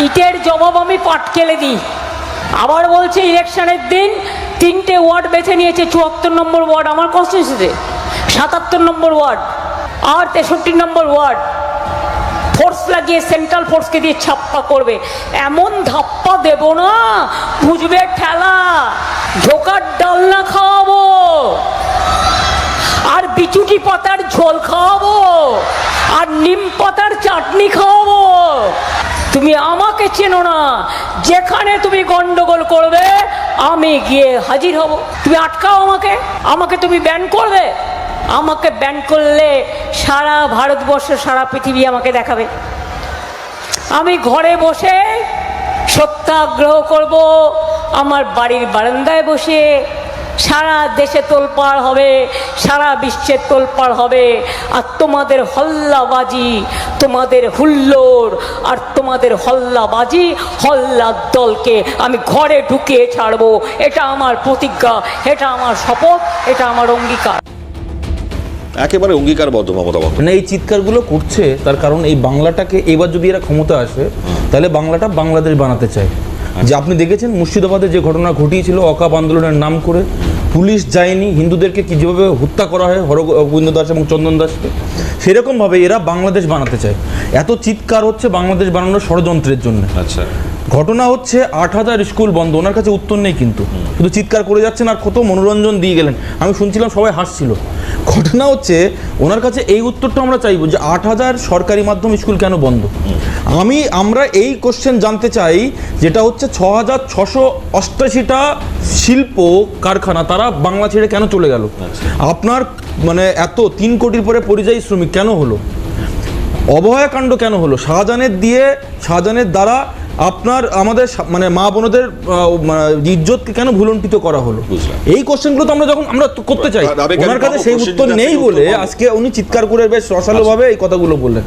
ইটের জবাব আমি পাটকেলে দিই। আবার বলছে ইলেকশনের দিন 3টে ওয়ার্ড বেছে নিয়েছে, 74 নম্বর ওয়ার্ড আমার কনস্টিটিউন্সিতে, 77 নম্বর ওয়ার্ড আর 63 নম্বর ওয়ার্ড ফোর্স লাগিয়ে সেন্ট্রাল ফোর্সকে দিয়ে ছাপ্পা করবে। এমন ধাপ্পা দেব না, বুঝবে ঠেলা। ঢোকার ডালনা খাওয়াবো আর বিচুটি পাতার ঝোল খাওয়াবো আর নিম পাতার চাটনি খাওয়াবো। তুমি আমাকে চেনো না, যেখানে তুমি গন্ডগোল করবে আমি গিয়ে হাজির হব। তুমি আটকাও আমাকে, আমাকে তুমি ব্যান করবে। আমাকে ব্যান করলে সারা ভারতবর্ষ সারা পৃথিবী আমাকে দেখাবে। আমি ঘরে বসে সত্যাগ্রহ করব, আমার বাড়ির বারান্দায় বসে। সারা দেশে তোলপাড় হবে, সারা বিশ্বে তোলপাড় হবে। আর তোমাদের হল্লাবাজি, তোমাদের হুল্লোড় আর তোমাদের হল্লাবাজি, হল্লার দলকে আমি ঘরে ঢুকিয়ে ছাড়বো। এটা আমার প্রতিজ্ঞা, এটা আমার শপথ, এটা আমার অঙ্গীকার। একেবারে অঙ্গীকারবদ্ধ মমতা বন্দ্যোপাধ্যায়। মানে এই চিৎকারগুলো করছে তার কারণ এই বাংলাটাকে এবার যদি এরা ক্ষমতা আসে তাহলে বাংলাটা বাংলাদেশ বানাতে চায়। যে আপনি দেখেছেন মুর্শিদাবাদে যে ঘটনা ঘটিয়েছিল অকাপ আন্দোলনের নাম করে, পুলিশ যায়নি, হিন্দুদেরকে কি যেভাবে হত্যা করা হয় হরগোবিন্দ দাস এবং চন্দন দাসকে, সেরকমভাবে এরা বাংলাদেশ বানাতে চায়। এত চিৎকার হচ্ছে বাংলাদেশ বানানোর ষড়যন্ত্রের জন্য। আচ্ছা, ঘটনা হচ্ছে 8000 স্কুল বন্ধ, ওনার কাছে উত্তর নেই, কিন্তু শুধু চিৎকার করে যাচ্ছেন আর কত মনোরঞ্জন দিয়ে গেলেন। আমি শুনছিলাম সবাই হাসছিল। ঘটনা হচ্ছে ওনার কাছে এই উত্তরটা আমরা চাইবো যে 8000 সরকারি মাধ্যম স্কুল কেন বন্ধ। আমরা এই কোশ্চেন জানতে চাই, যেটা হচ্ছে 6688টা শিল্প কারখানা তারা বাংলা ছেড়ে কেন চলে গেল। আপনার মানে এত 3 কোটির পরে পরিযায়ী শ্রমিক কেন হলো, অবহেলাকাণ্ড কেন হলো, শাহজাহানের দ্বারা আপনার আমাদের মানে মা বোনদের ইজ্জতকে কেন ভুলণ্ঠিত করা হলো। এই কোশ্চেনগুলো তো আমরা যখন আমরা করতে চাই, ওনার কাছে সেই উত্তর নেই বলে আজকে উনি চিৎকার করে বেশ রসালোভাবে এই কথাগুলো বললেন।